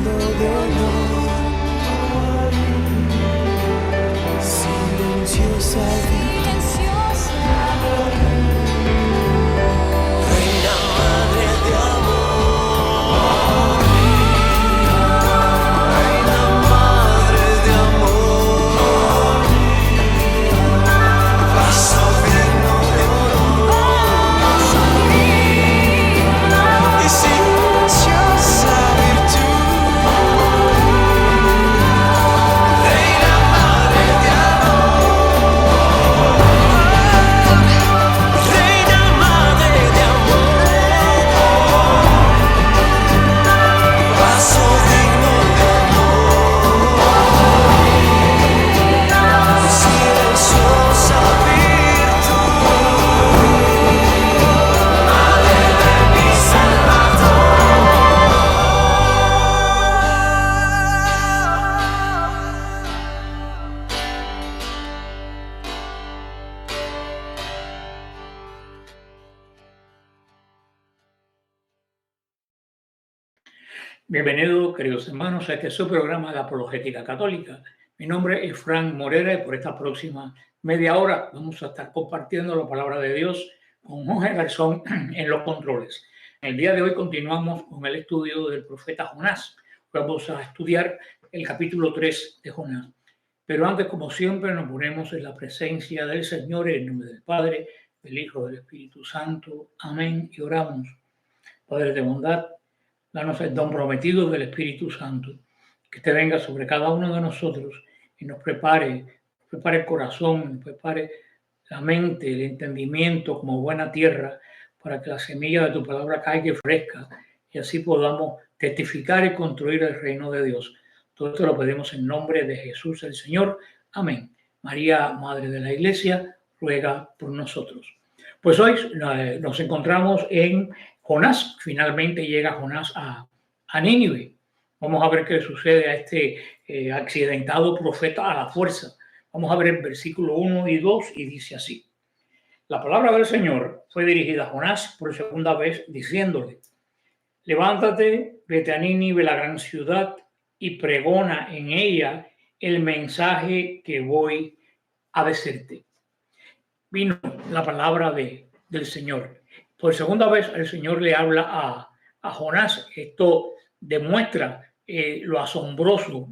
digno de honor, silenciosa Reina Madre de amor, Reina Madre de amor, paso digno de honor y silenciosa virtud. Reina Madre de amor, Reina Madre de amor, paso digno de honor, silenciosa virtud, Madre de mi Salvador. Bienvenidos, queridos hermanos, a este su programa de Apologética Católica. Mi nombre es Frank Morera y por esta próxima media hora vamos a estar compartiendo la palabra de Dios con Jorge Garzón en los controles. El día de hoy continuamos con el estudio del profeta Jonás. Vamos a estudiar el capítulo 3 de Jonás. Pero antes, como siempre, nos ponemos en la presencia del Señor en el nombre del Padre, del Hijo, del Espíritu Santo. Amén. Y oramos. Padre de bondad, danos el don prometido del Espíritu Santo, que te venga sobre cada uno de nosotros y nos prepare el corazón, nos prepare la mente, el entendimiento como buena tierra, para que la semilla de tu palabra caiga fresca y así podamos testificar y construir el reino de Dios. Todo esto lo pedimos en nombre de Jesús el Señor. Amén. María, Madre de la Iglesia, ruega por nosotros. Pues hoy nos encontramos en Jonás. Finalmente llega Jonás a Nínive. Vamos a ver qué sucede a este accidentado profeta a la fuerza. Vamos a ver el versículo 1 y 2 y dice así. La palabra del Señor fue dirigida a Jonás por segunda vez diciéndole: levántate, vete a Nínive, la gran ciudad, y pregona en ella el mensaje que voy a decirte. Vino la palabra del Señor. Por segunda vez el Señor le habla a Jonás. Esto demuestra lo asombroso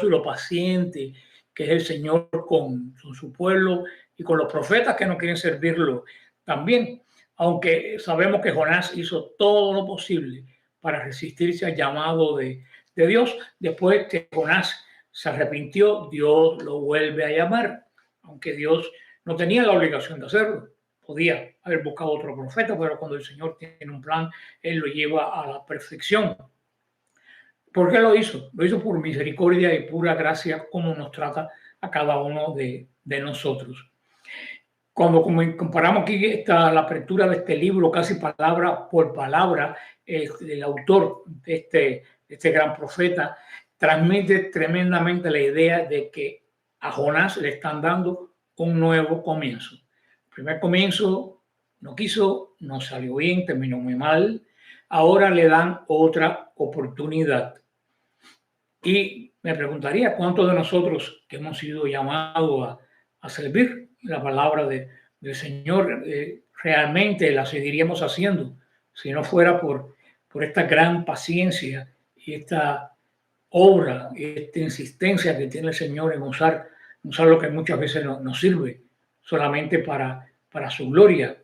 y lo paciente que es el Señor con su pueblo y con los profetas que no quieren servirlo también. Aunque sabemos que Jonás hizo todo lo posible para resistirse al llamado de Dios, después que Jonás se arrepintió, Dios lo vuelve a llamar, aunque Dios no tenía la obligación de hacerlo. Podía haber buscado otro profeta, pero cuando el Señor tiene un plan, Él lo lleva a la perfección. ¿Por qué lo hizo? Lo hizo por misericordia y pura gracia, como nos trata a cada uno de nosotros. Cuando comparamos aquí la apertura de este libro, casi palabra por palabra, el autor de este gran profeta transmite tremendamente la idea de que a Jonás le están dando un nuevo comienzo. El primer comienzo no quiso, no salió bien, terminó muy mal. Ahora le dan otra oportunidad. Y me preguntaría cuántos de nosotros que hemos sido llamados a servir la palabra del Señor realmente la seguiríamos haciendo si no fuera por esta gran paciencia y esta obra y esta insistencia que tiene el Señor en usar lo que muchas veces nos sirve solamente para su gloria.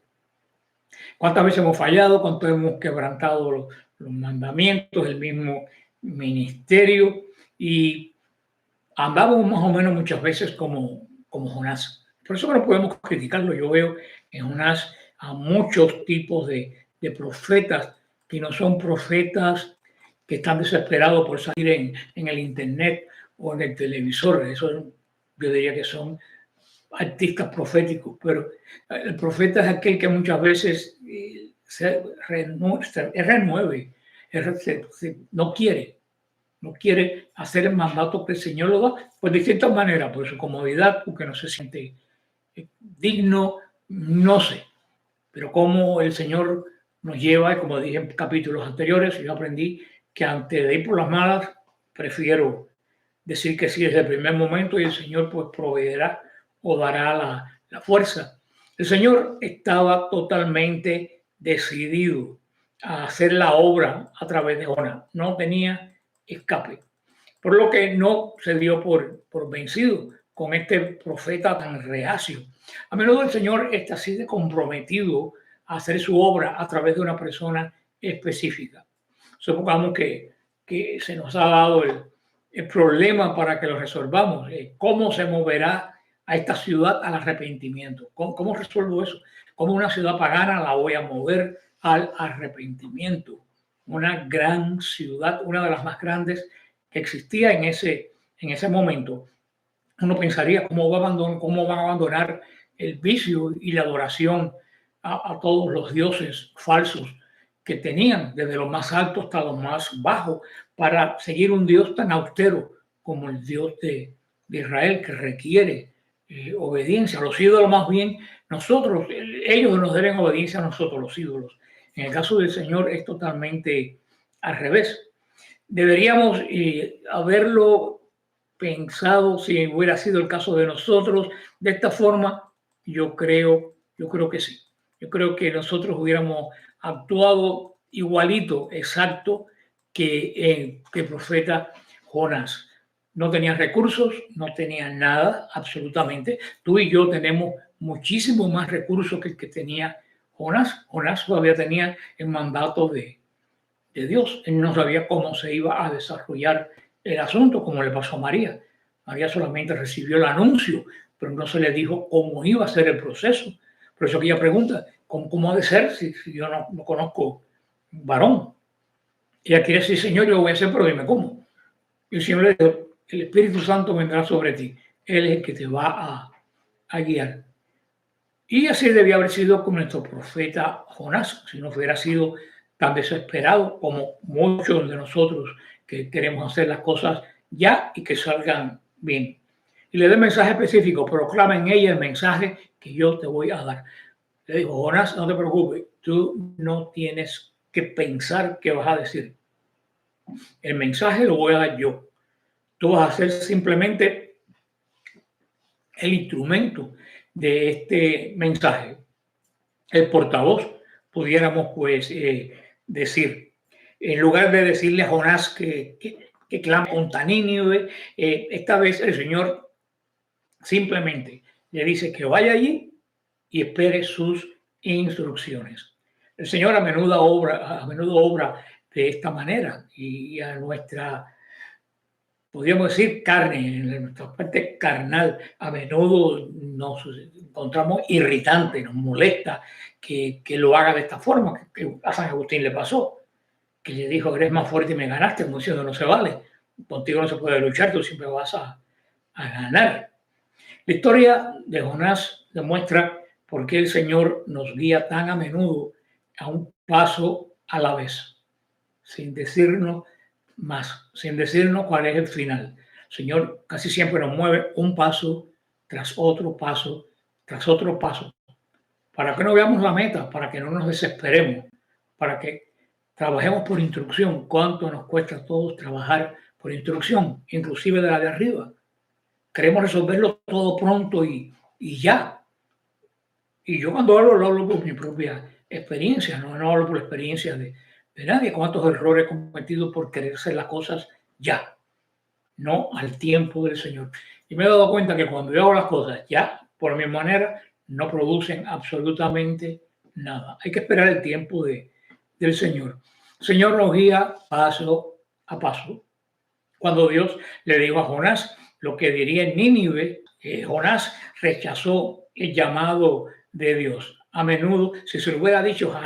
¿Cuántas veces hemos fallado? ¿Cuánto hemos quebrantado los mandamientos, el mismo ministerio? Y andamos más o menos muchas veces como Jonás. Por eso no podemos criticarlo. Yo veo en Jonás a muchos tipos de profetas que no son profetas que están desesperados por salir en el internet o en el televisor. Eso yo diría que son artistas proféticos, pero el profeta es aquel que muchas veces se renueve, no quiere hacer el mandato que el Señor lo da, pues de cierta manera, por su comodidad, porque no se siente digno, no sé, pero cómo el Señor nos lleva, como dije en capítulos anteriores, yo aprendí que antes de ir por las malas, prefiero decir que sí desde el primer momento y el Señor pues proveerá o dará la fuerza. El Señor estaba totalmente decidido a hacer la obra a través de Jonás. No tenía escape. Por lo que no se dio por vencido con este profeta tan reacio. A menudo el Señor está así de comprometido a hacer su obra a través de una persona específica. Supongamos que se nos ha dado el problema para que lo resolvamos. ¿Cómo se moverá a esta ciudad al arrepentimiento? ¿Cómo resuelvo eso? ¿Cómo una ciudad pagana la voy a mover al arrepentimiento? Una gran ciudad, una de las más grandes que existía en ese momento. Uno pensaría cómo van a abandonar el vicio y la adoración a todos los dioses falsos que tenían, desde los más altos hasta los más bajos, para seguir un Dios tan austero como el Dios de Israel, que requiere obediencia. Los ídolos, más bien, ellos nos deben obediencia a nosotros, los ídolos. En el caso del Señor es totalmente al revés. Deberíamos haberlo pensado si hubiera sido el caso de nosotros de esta forma. Yo creo que sí. Yo creo que nosotros hubiéramos actuado igualito, exacto, que el profeta Jonás. No tenía recursos, no tenía nada, absolutamente. Tú y yo tenemos muchísimo más recursos que el que tenía Jonás. Jonás todavía tenía el mandato de Dios. Él no sabía cómo se iba a desarrollar el asunto, como le pasó a María. María solamente recibió el anuncio, pero no se le dijo cómo iba a ser el proceso. Por eso que ella pregunta, ¿cómo ha de ser si yo no conozco varón? Ella quiere decir, Señor, yo voy a hacer, pero dime cómo. Y el Señor le dijo, el Espíritu Santo vendrá sobre ti. Él es el que te va a guiar. Y así debía haber sido con nuestro profeta Jonás, si no hubiera sido tan desesperado como muchos de nosotros que queremos hacer las cosas ya y que salgan bien. Y le da un mensaje específico, proclama en ella el mensaje que yo te voy a dar. Le dijo, Jonás, no te preocupes, tú no tienes que pensar qué vas a decir. El mensaje lo voy a dar yo. Tú vas a ser simplemente el instrumento de este mensaje, el portavoz, pudiéramos pues decir. En lugar de decirle a Jonás que clama contra Nínive, esta vez el Señor simplemente le dice que vaya allí y espere sus instrucciones. El Señor a menudo obra de esta manera y a nuestra, podríamos decir, carne, en nuestra parte carnal, a menudo nos encontramos irritante, nos molesta que lo haga de esta forma, que a San Agustín le pasó, que le dijo, eres más fuerte y me ganaste, como diciendo, no se vale, contigo no se puede luchar, tú siempre vas a ganar. La historia de Jonás demuestra por qué el Señor nos guía tan a menudo a un paso a la vez, sin decirnos más, sin decirnos cuál es el final. El Señor casi siempre nos mueve un paso tras otro paso, tras otro paso, para que no veamos la meta, para que no nos desesperemos, para que trabajemos por instrucción. ¿Cuánto nos cuesta a todos trabajar por instrucción, inclusive de la de arriba? Queremos resolverlo todo pronto y ya. Y yo cuando lo hablo por mi propia experiencia, no hablo por la experiencia de nadie. Cuántos errores he cometido por querer hacer las cosas ya, no al tiempo del Señor. Y me he dado cuenta que cuando yo hago las cosas ya, por mi manera, no producen absolutamente nada. Hay que esperar el tiempo del Señor. El Señor nos guía paso a paso. Cuando Dios le dijo a Jonás lo que diría en Nínive, Jonás rechazó el llamado de Dios. A menudo, si se lo hubiera dicho,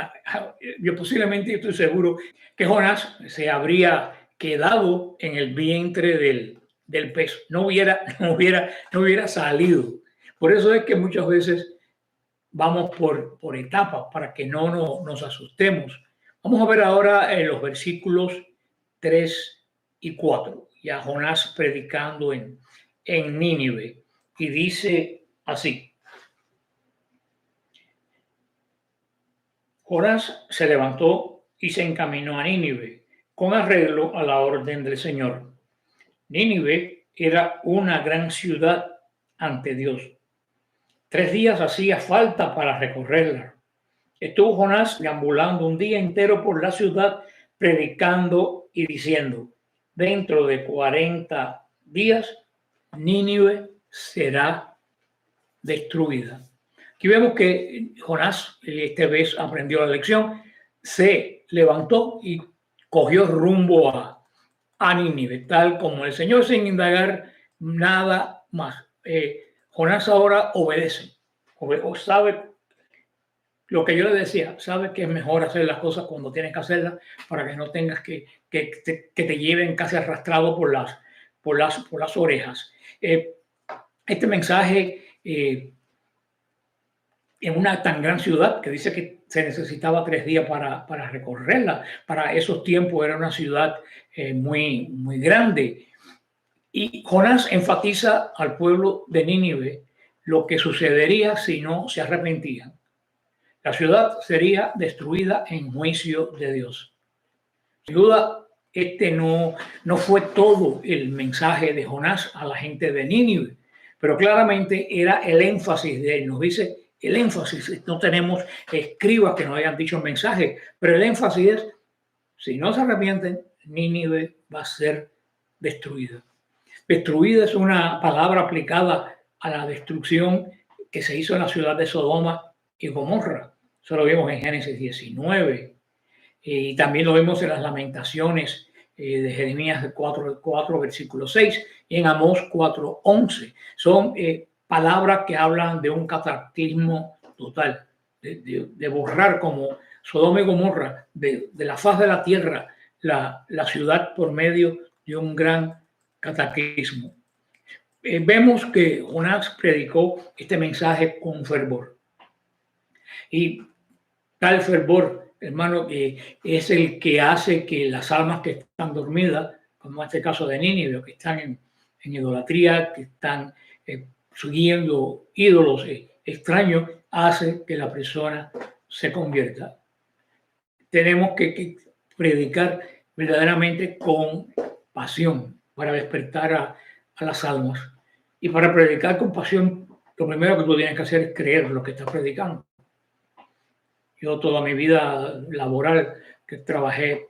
yo posiblemente estoy seguro que Jonás se habría quedado en el vientre del pez, no hubiera salido. Por eso es que muchas veces vamos por etapas para que no nos asustemos. Vamos a ver ahora los versículos 3 y 4. Ya Jonás predicando en Nínive, y dice así: Jonás se levantó y se encaminó a Nínive con arreglo a la orden del Señor. Nínive era una gran ciudad ante Dios. 3 días hacía falta para recorrerla. Estuvo Jonás deambulando un día entero por la ciudad, predicando y diciendo: dentro de 40 días Nínive será destruida. Aquí vemos que Jonás esta vez aprendió la lección, se levantó y cogió rumbo a Nínive, tal como el Señor, sin indagar nada más. Jonás ahora obedece, o sabe lo que yo le decía, sabe que es mejor hacer las cosas cuando tienes que hacerlas para que no tengas que te lleven casi arrastrado por las orejas. Este mensaje en una tan gran ciudad que dice que se necesitaba 3 días para recorrerla. Para esos tiempos era una ciudad muy, muy grande. Y Jonás enfatiza al pueblo de Nínive lo que sucedería si no se arrepentían. La ciudad sería destruida en juicio de Dios. Sin duda, este no fue todo el mensaje de Jonás a la gente de Nínive, pero claramente era el énfasis de él. Nos dice el énfasis, no tenemos escribas que nos hayan dicho el mensaje, pero el énfasis es: si no se arrepienten, Nínive va a ser destruida. Destruida es una palabra aplicada a la destrucción que se hizo en la ciudad de Sodoma y Gomorra. Eso lo vimos en Génesis 19 y también lo vemos en las Lamentaciones de Jeremías 4, versículo 6 y en Amós 4:11. Son palabras que hablan de un cataclismo total, de borrar como Sodoma y Gomorra de la faz de la tierra la ciudad por medio de un gran cataclismo. Vemos que Jonás predicó este mensaje con fervor. Y tal fervor, hermano, es el que hace que las almas que están dormidas, como en este caso de Nínive, que están en idolatría, que están siguiendo ídolos extraños, hace que la persona se convierta. Tenemos que predicar verdaderamente con pasión para despertar a las almas. Y para predicar con pasión, lo primero que tú tienes que hacer es creer lo que estás predicando. Yo toda mi vida laboral que trabajé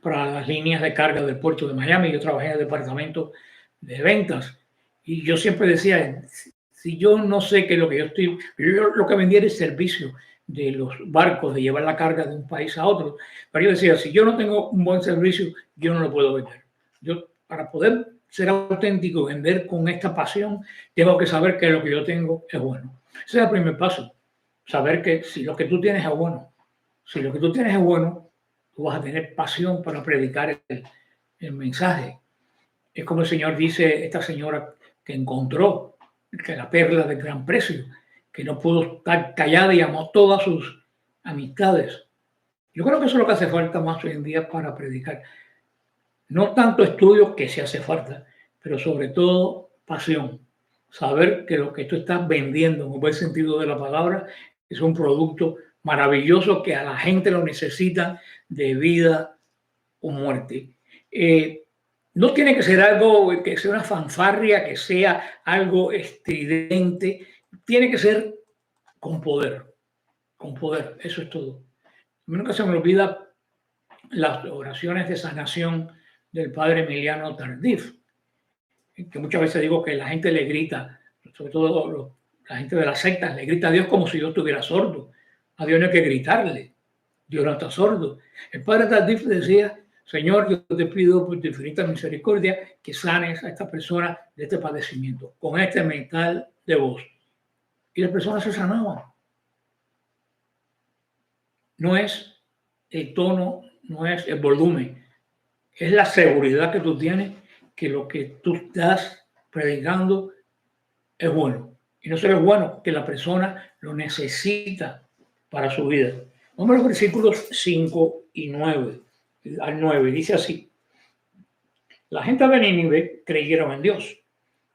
para las líneas de carga del puerto de Miami, yo trabajé en el departamento de ventas y yo siempre decía, si yo no sé qué es lo que yo lo que vendía era el servicio de los barcos, de llevar la carga de un país a otro, pero yo decía, si yo no tengo un buen servicio, yo no lo puedo vender. Yo, para poder ser auténtico, vender con esta pasión, tengo que saber que lo que yo tengo es bueno. Ese es el primer paso. Saber que si lo que tú tienes es bueno, si lo que tú tienes es bueno, tú vas a tener pasión para predicar el mensaje. Es como el Señor dice, esta señora que encontró que la perla de gran precio, que no pudo estar callada y amó todas sus amistades. Yo creo que eso es lo que hace falta más hoy en día para predicar. No tanto estudio, que se hace falta, pero sobre todo pasión. Saber que lo que tú estás vendiendo, en un buen sentido de la palabra, es un producto maravilloso que a la gente lo necesita de vida o muerte. No tiene que ser algo que sea una fanfarria, que sea algo estridente. Tiene que ser con poder. Con poder, eso es todo. Nunca se me olvida las oraciones de sanación del padre Emiliano Tardif, que muchas veces digo que la gente le grita, sobre todo la gente de las sectas, le grita a Dios como si Dios estuviera sordo. A Dios no hay que gritarle, Dios no está sordo. El padre Tardif decía, Señor, yo te pido por tu infinita misericordia que sanes a esta persona de este padecimiento, con este mental de voz. Y la persona se sanaba. No es el tono, no es el volumen, es la seguridad que tú tienes que lo que tú estás predicando es bueno. Y no solo es bueno, que la persona lo necesita para su vida. Vamos a los versículos 5 y 9. Al 9 dice así: la gente de Nínive creyeron en Dios,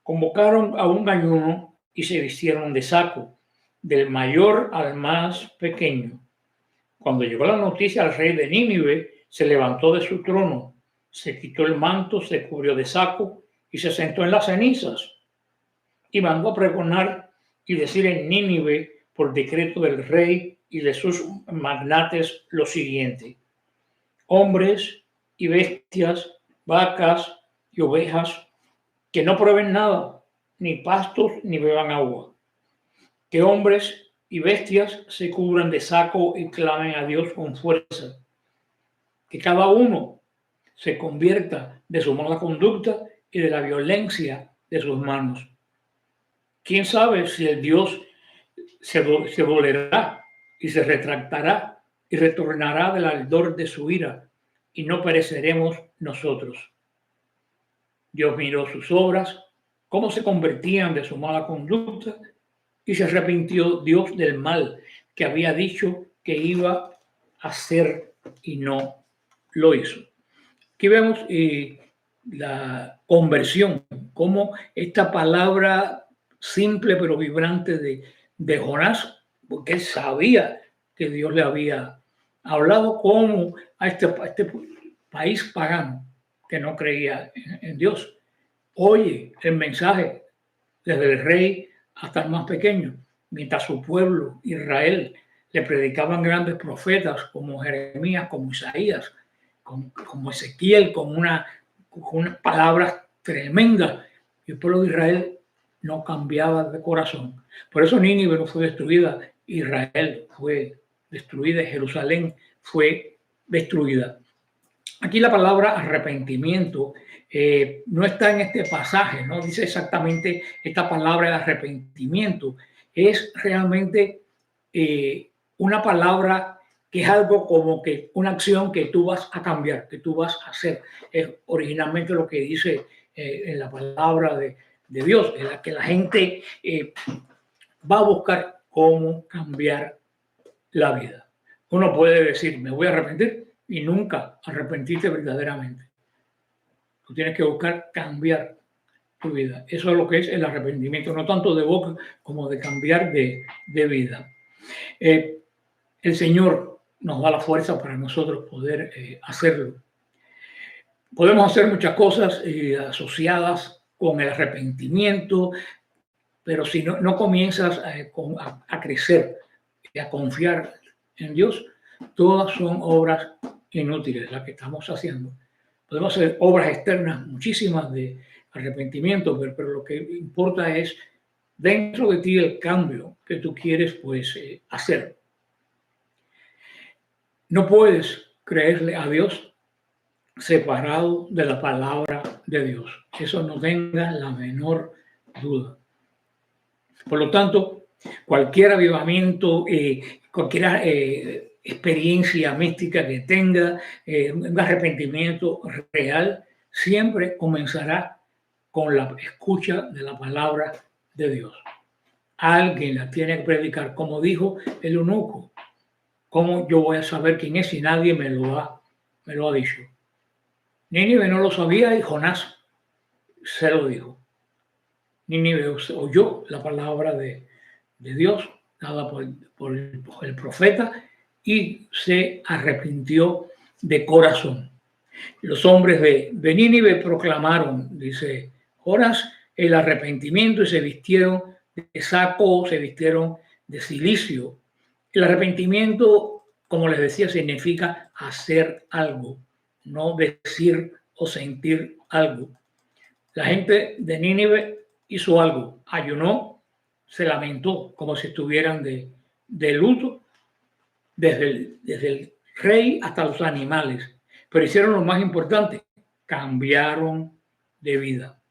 convocaron a un ayuno y se vistieron de saco, del mayor al más pequeño. Cuando llegó la noticia al rey de Nínive, se levantó de su trono, se quitó el manto, se cubrió de saco y se sentó en las cenizas y mandó a pregonar y decir en Nínive por decreto del rey y de sus magnates lo siguiente: hombres y bestias, vacas y ovejas, que no prueben nada, ni pastos ni beban agua. Que hombres y bestias se cubran de saco y clamen a Dios con fuerza. Que cada uno se convierta de su mala conducta y de la violencia de sus manos. ¿Quién sabe si el Dios se dolerá y se retractará y retornará del ardor de su ira y no pereceremos nosotros? Dios miró sus obras, cómo se convertían de su mala conducta, y se arrepintió Dios del mal que había dicho que iba a hacer y no lo hizo. Aquí vemos la conversión, cómo esta palabra simple pero vibrante de Jonás, porque él sabía que Dios le había hablado, como a este país pagano que no creía en Dios. Oye el mensaje desde el rey hasta el más pequeño, mientras su pueblo Israel le predicaban grandes profetas como Jeremías, como Isaías, como Ezequiel, con unas palabras tremendas, y el pueblo de Israel no cambiaba de corazón. Por eso Nínive no fue destruida, Israel fue destruida, Jerusalén fue destruida. Aquí la palabra arrepentimiento no está en este pasaje, no dice exactamente esta palabra de arrepentimiento. Es realmente una palabra que es algo como que una acción que tú vas a cambiar, que tú vas a hacer. Es originalmente lo que dice en la palabra de Dios, en la que la gente va a buscar cómo cambiar la vida. Uno puede decir, me voy a arrepentir, y nunca arrepentirte verdaderamente. Tú tienes que buscar cambiar tu vida. Eso es lo que es el arrepentimiento, no tanto de boca como de cambiar de vida. El Señor nos da la fuerza para nosotros poder hacerlo. Podemos hacer muchas cosas asociadas con el arrepentimiento, pero si no comienzas a crecer y a confiar en Dios, todas son obras inútiles las que estamos haciendo. Podemos hacer obras externas, muchísimas de arrepentimiento, pero lo que importa es dentro de ti el cambio que tú quieres pues hacer. No puedes creerle a Dios separado de la palabra de Dios. Eso no tenga la menor duda. Por lo tanto, cualquier avivamiento, cualquier experiencia mística que tenga, un arrepentimiento real, siempre comenzará con la escucha de la palabra de Dios. Alguien la tiene que predicar, como dijo el eunuco. ¿Cómo yo voy a saber quién es si nadie me lo ha dicho? Nínive no lo sabía y Jonás se lo dijo. Nínive oyó la palabra de Dios dada por el profeta y se arrepintió de corazón. Los hombres de Nínive proclamaron, dice Jonás, el arrepentimiento y se vistieron de saco, se vistieron de cilicio. El arrepentimiento, como les decía, significa hacer algo, no decir o sentir algo. La gente de Nínive hizo algo, ayunó, se lamentó como si estuvieran de luto, desde el rey hasta los animales, pero hicieron lo más importante, cambiaron de vida.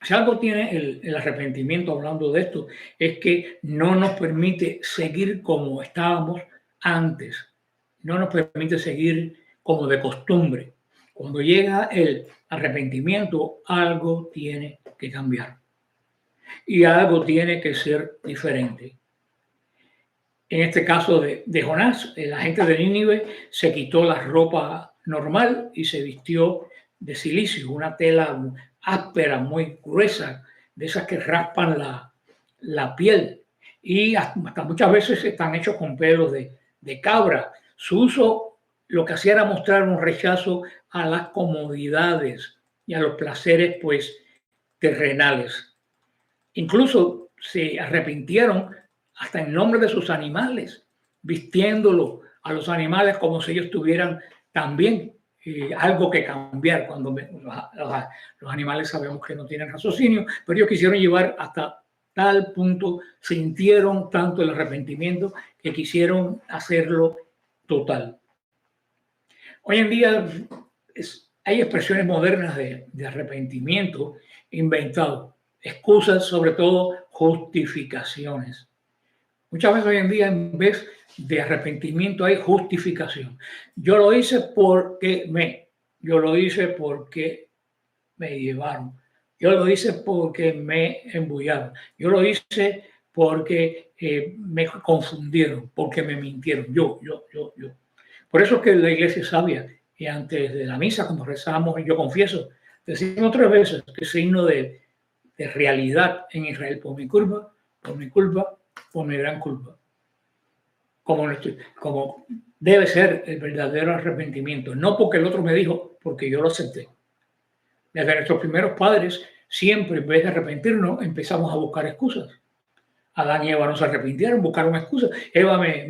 Si algo tiene el arrepentimiento, hablando de esto, es que no nos permite seguir como estábamos antes, no nos permite seguir como de costumbre. Cuando llega el arrepentimiento, algo tiene que cambiar y algo tiene que ser diferente. En este caso de Jonás, la gente de Nínive se quitó la ropa normal y se vistió de cilicio, una tela áspera, muy gruesa, de esas que raspan la piel, y hasta muchas veces están hechos con pelos de cabra. Su uso lo que hacía era mostrar un rechazo a las comodidades y a los placeres, pues, terrenales. Incluso se arrepintieron hasta en nombre de sus animales, vistiéndolo a los animales como si ellos tuvieran también algo que cambiar. Cuando los animales sabemos que no tienen raciocinio, pero ellos quisieron llevar hasta tal punto, sintieron tanto el arrepentimiento que quisieron hacerlo total. Hoy en día hay expresiones modernas de arrepentimiento inventado, excusas, sobre todo justificaciones. Muchas veces hoy en día, en vez de arrepentimiento, hay justificación. Yo lo hice porque yo lo hice porque me llevaron, yo lo hice porque me embullaron, yo lo hice porque me confundieron, porque me mintieron, yo. Por eso es que la iglesia es sabia, y antes de la misa, cuando rezamos, yo confieso, decimos 3 veces que signo de realidad en Israel, por mi culpa, por mi gran culpa. Como debe ser el verdadero arrepentimiento, no porque el otro me dijo, porque yo lo acepté. Desde nuestros primeros padres, siempre en vez de arrepentirnos, empezamos a buscar excusas. Adán y Eva no se arrepintieron, buscaron excusas. Eva me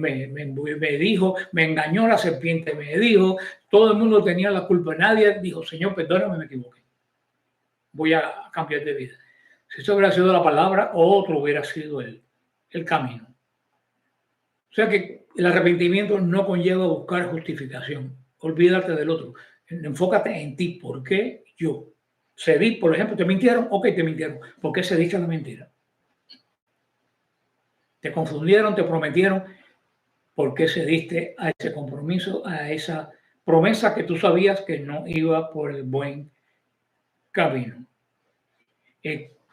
dijo, me engañó, la serpiente me dijo, todo el mundo tenía la culpa. Nadie dijo, Señor, perdóname, me equivoqué. Voy a cambiar de vida. Si eso hubiera sido la palabra, otro hubiera sido el camino. O sea que el arrepentimiento no conlleva buscar justificación. Olvídate del otro. Enfócate en ti. ¿Por qué yo? Cedí, por ejemplo, ¿te mintieron? Ok, te mintieron. ¿Por qué cediste a la mentira? Te confundieron, te prometieron. ¿Por qué cediste a ese compromiso, a esa promesa que tú sabías que no iba por el buen camino?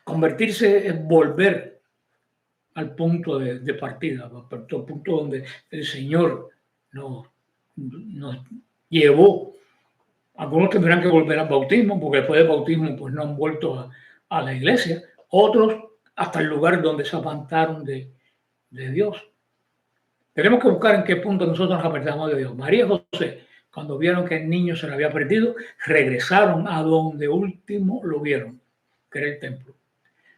Convertirse es volver al punto de partida, al punto donde el Señor nos llevó. Algunos tendrán que volver al bautismo, porque después del bautismo pues no han vuelto a la iglesia. Otros hasta el lugar donde se apartaron de Dios. Tenemos que buscar en qué punto nosotros nos apartamos de Dios. María y José, cuando vieron que el niño se le había perdido, regresaron a donde último lo vieron, que era el templo.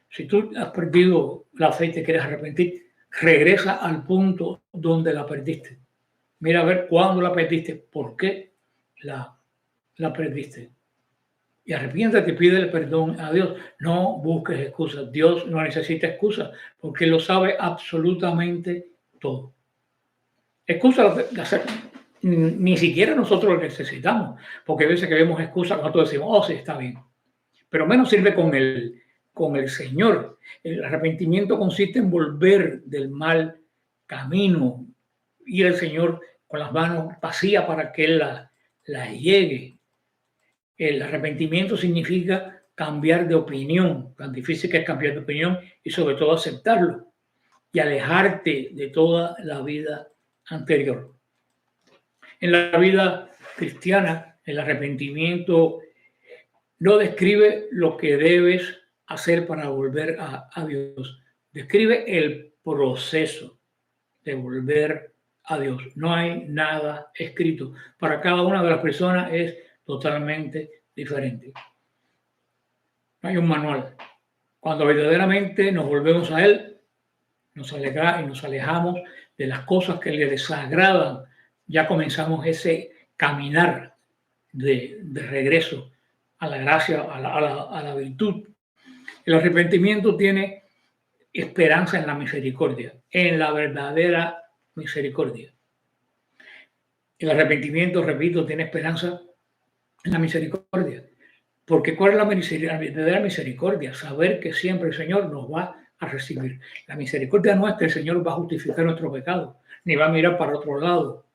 Si tú has perdido la fe y te quieres arrepentir, regresa al punto donde la perdiste. Mira a ver cuándo la perdiste, por qué la perdiste. Y arrepiéntate y pídele perdón a Dios. No busques excusas. Dios no necesita excusas porque lo sabe absolutamente todo. Excusas ni siquiera nosotros lo necesitamos, porque a veces que vemos excusas, nosotros decimos, oh, sí, está bien. Pero menos sirve con el Señor. El arrepentimiento consiste en volver del mal camino, ir al Señor con las manos vacías para que Él la llegue. El arrepentimiento significa cambiar de opinión, tan difícil que es cambiar de opinión, y sobre todo aceptarlo y alejarte de toda la vida anterior. En la vida cristiana, el arrepentimiento no describe lo que debes hacer para volver a Dios. Describe el proceso de volver a Dios. No hay nada escrito. Para cada una de las personas es totalmente diferente. No hay un manual. Cuando verdaderamente nos volvemos a Él, nos alejamos de las cosas que le desagradan, ya comenzamos ese caminar de regreso a la gracia, a la virtud. El arrepentimiento tiene esperanza en la misericordia, en la verdadera misericordia. El arrepentimiento, repito, tiene esperanza en la misericordia. Porque ¿cuál es la verdadera misericordia? Saber que siempre el Señor nos va a recibir. La misericordia nuestra, el Señor va a justificar nuestro pecado, ni va a mirar para otro lado.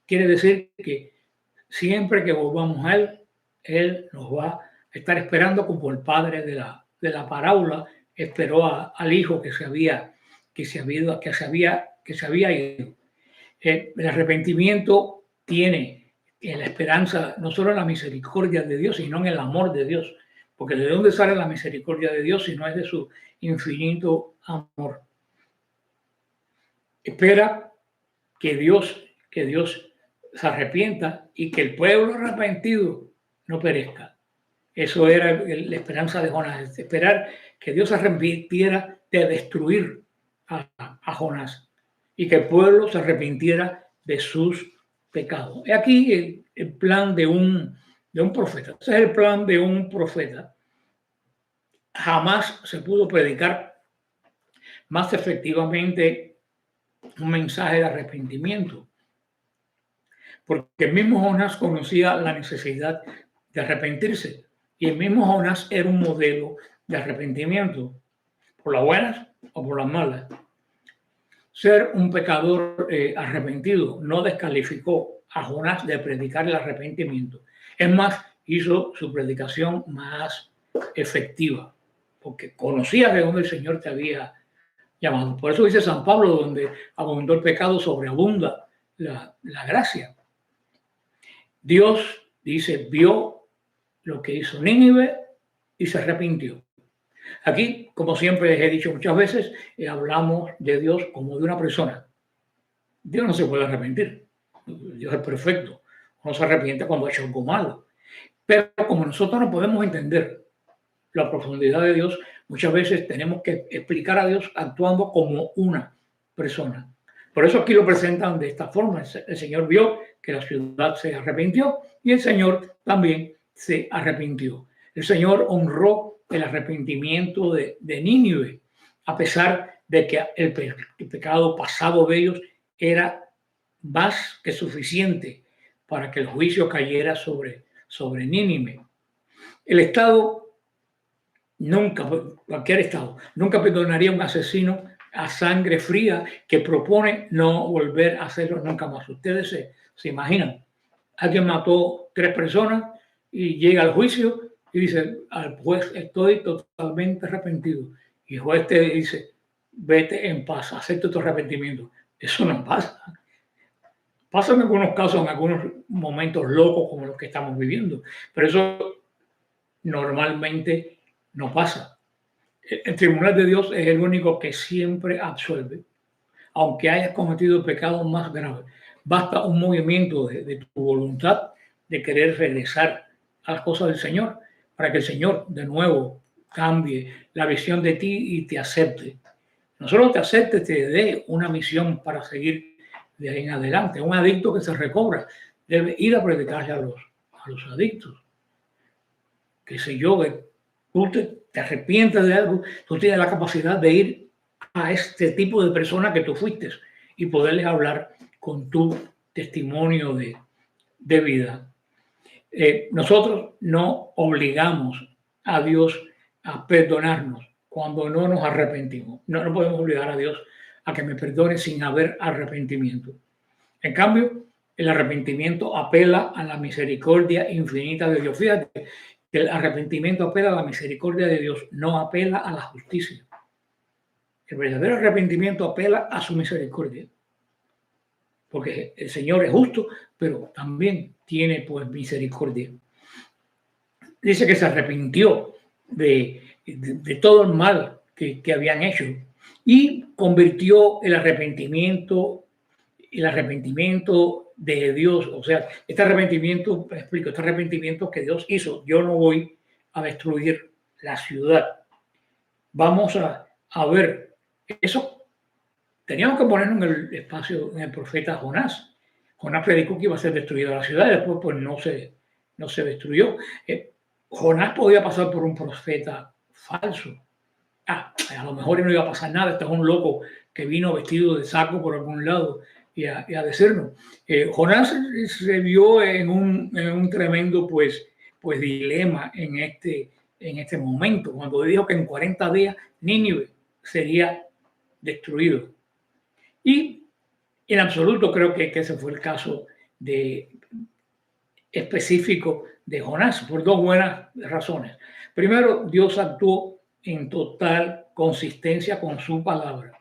Quiere decir que siempre que volvamos a Él, Él nos va a estar esperando como el padre de la parábola esperó al hijo que se había ido. El arrepentimiento tiene la esperanza no solo en la misericordia de Dios, sino en el amor de Dios. Porque ¿de dónde sale la misericordia de Dios si no es de su infinito amor? Espera que Dios se arrepienta y que el pueblo arrepentido no perezca. Eso era la esperanza de Jonás, esperar que Dios se arrepintiera de destruir a Jonás y que el pueblo se arrepintiera de sus pecados. He aquí el plan de un profeta. Ese es el plan de un profeta. Jamás se pudo predicar más efectivamente un mensaje de arrepentimiento, porque el mismo Jonás conocía la necesidad de arrepentirse y el mismo Jonás era un modelo de arrepentimiento, por las buenas o por las malas. Ser un pecador arrepentido no descalificó a Jonás de predicar el arrepentimiento. Es más, hizo su predicación más efectiva, porque conocía de dónde el Señor te había llamado. Por eso dice San Pablo, donde abundó el pecado, sobreabunda la gracia. Dios, dice, vio lo que hizo Nínive y se arrepintió. Aquí, como siempre les he dicho muchas veces, hablamos de Dios como de una persona. Dios no se puede arrepentir. Dios es perfecto. No se arrepiente cuando ha hecho algo malo. Pero como nosotros no podemos entender la profundidad de Dios, muchas veces tenemos que explicar a Dios actuando como una persona. Por eso aquí lo presentan de esta forma. El Señor vio que la ciudad se arrepintió y el Señor también se arrepintió. El Señor honró el arrepentimiento de Nínive, a pesar de que el pecado pasado de ellos era más que suficiente para que el juicio cayera sobre Nínive. El Estado nunca, cualquier Estado, nunca perdonaría a un asesino a sangre fría que propone no volver a hacerlo nunca más. Ustedes se imaginan, alguien mató 3 personas y llega al juicio y dice al juez, estoy totalmente arrepentido. Y el juez te dice, vete en paz, acepta tu arrepentimiento. Eso no pasa. Pasa en algunos casos, en algunos momentos locos como los que estamos viviendo, pero eso normalmente no pasa. El tribunal de Dios es el único que siempre absuelve, aunque hayas cometido pecados más graves. Basta un movimiento de tu voluntad de querer regresar a las cosas del Señor para que el Señor de nuevo cambie la visión de ti y te acepte. No solo te acepte, te dé una misión para seguir de ahí en adelante. Un adicto que se recobra debe ir a predicarle a los adictos. Qué sé yo, que tú te arrepientes de algo, tú tienes la capacidad de ir a este tipo de personas que tú fuiste y poderles hablar con tu testimonio de vida. Nosotros no obligamos a Dios a perdonarnos cuando no nos arrepentimos. No podemos obligar a Dios a que me perdone sin haber arrepentimiento. En cambio, el arrepentimiento apela a la misericordia infinita de Dios. Fíjate, el arrepentimiento apela a la misericordia de Dios, no apela a la justicia. El verdadero arrepentimiento apela a su misericordia, porque el Señor es justo, pero también tiene pues misericordia. Dice que se arrepintió de todo el mal que habían hecho y convirtió el arrepentimiento de Dios, o sea, este arrepentimiento que Dios hizo, yo no voy a destruir la ciudad. Vamos a ver, eso teníamos que ponernos en el espacio, en el profeta Jonás. Jonás predicó que iba a ser destruida la ciudad y después pues no se destruyó. Jonás podía pasar por un profeta falso. A lo mejor no iba a pasar nada, este es un loco que vino vestido de saco por algún lado y a decirnos. Jonás se vio en un tremendo pues dilema en este momento, cuando dijo que en 40 días Nínive sería destruido. Y en absoluto creo que ese fue el caso específico de Jonás, por 2 buenas razones. Primero, Dios actuó en total consistencia con su palabra.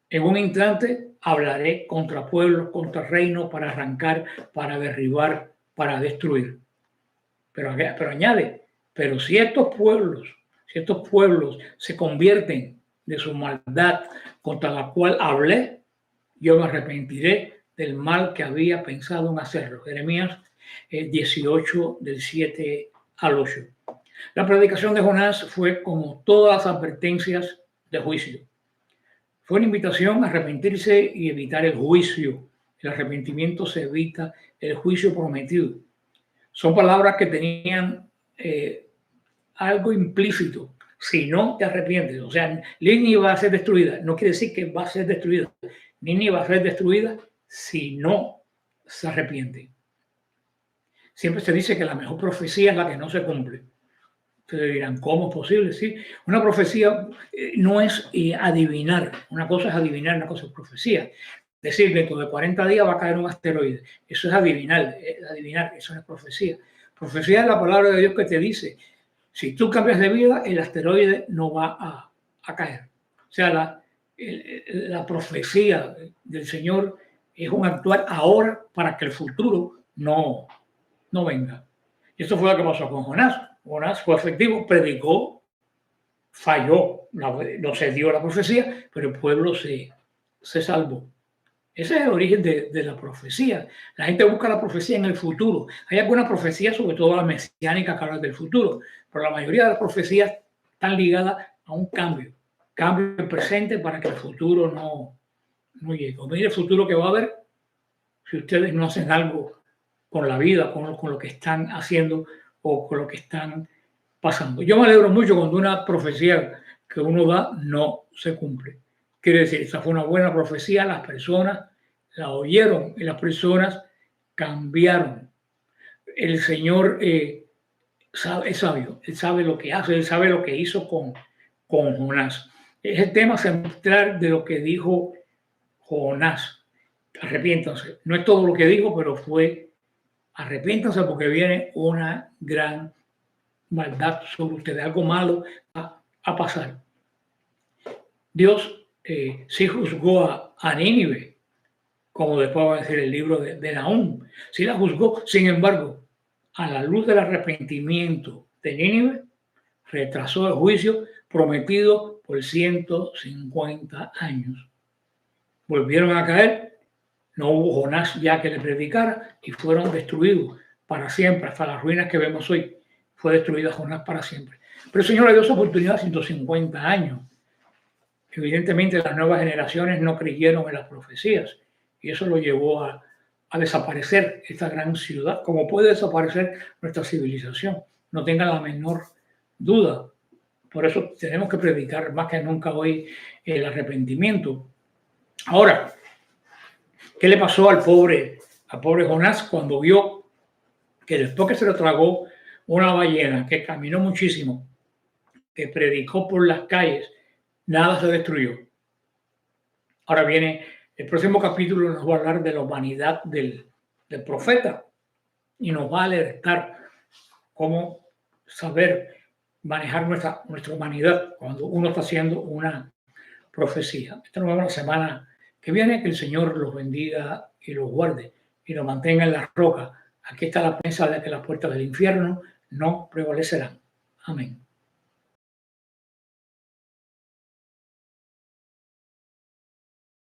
En un instante hablaré contra pueblos, contra reinos, para arrancar, para derribar, para destruir. Pero añade, pero si estos pueblos se convierten de su maldad contra la cual hablé, yo me arrepentiré del mal que había pensado en hacerlo. Jeremías 18, del 7 al 8. La predicación de Jonás fue como todas las advertencias de juicio. Fue una invitación a arrepentirse y evitar el juicio. El arrepentimiento se evita el juicio prometido. Son palabras que tenían algo implícito. Si no te arrepientes, o sea, Nínive va a ser destruida. No quiere decir que va a ser destruida. Nínive va a ser destruida si no se arrepiente. Siempre se dice que la mejor profecía es la que no se cumple. Ustedes dirán, ¿cómo es posible? Sí, una profecía no es adivinar. Una cosa es adivinar, una cosa es profecía. Decir, dentro de 40 días va a caer un asteroide. Eso es adivinar, eso no es profecía. Profecía es la palabra de Dios que te dice, si tú cambias de vida, el asteroide no va a caer. O sea, la profecía del Señor es un actuar ahora para que el futuro no venga. Y esto fue lo que pasó con Jonás. Jonás fue efectivo, predicó, falló, no se dio la profecía, pero el pueblo se salvó. Ese es el origen de la profecía. La gente busca la profecía en el futuro. Hay algunas profecías, sobre todo las mesiánicas, que hablan del futuro, pero la mayoría de las profecías están ligadas a un cambio en presente para que el futuro no llegue. Mire el futuro que va a haber si ustedes no hacen algo con la vida, con lo que están haciendo o con lo que están pasando. Yo me alegro mucho cuando una profecía que uno da no se cumple. Quiere decir, esta fue una buena profecía, las personas la oyeron y las personas cambiaron. El Señor es sabio, Él sabe lo que hace, Él sabe lo que hizo con Jonás. Es el tema central de lo que dijo Jonás. Arrepiéntanse. No es todo lo que dijo, pero fue arrepiéntanse porque viene una gran maldad sobre ustedes, algo malo a pasar. Dios sí juzgó a Nínive, como después va a decir el libro de Nahum. Sí la juzgó, sin embargo, a la luz del arrepentimiento de Nínive, retrasó el juicio prometido por 150 años. Volvieron a caer, no hubo Jonás ya que le predicara y fueron destruidos para siempre, hasta las ruinas que vemos hoy. Fue destruida Jonás para siempre. Pero el Señor le dio su oportunidad 150 años. Evidentemente las nuevas generaciones no creyeron en las profecías y eso lo llevó a desaparecer esta gran ciudad, como puede desaparecer nuestra civilización. No tengan la menor duda. Por eso tenemos que predicar más que nunca hoy el arrepentimiento. Ahora, ¿qué le pasó al pobre Jonás cuando vio que después que se lo tragó una ballena, que caminó muchísimo, que predicó por las calles, nada se destruyó? Ahora viene el próximo capítulo, nos va a hablar de la humanidad del profeta y nos va a alertar cómo saber manejar nuestra humanidad cuando uno está haciendo una profecía. Esta nos vemos la semana que viene. Que el Señor los bendiga y los guarde y los mantenga en la roca. Aquí está la promesa de que las puertas del infierno no prevalecerán. Amén.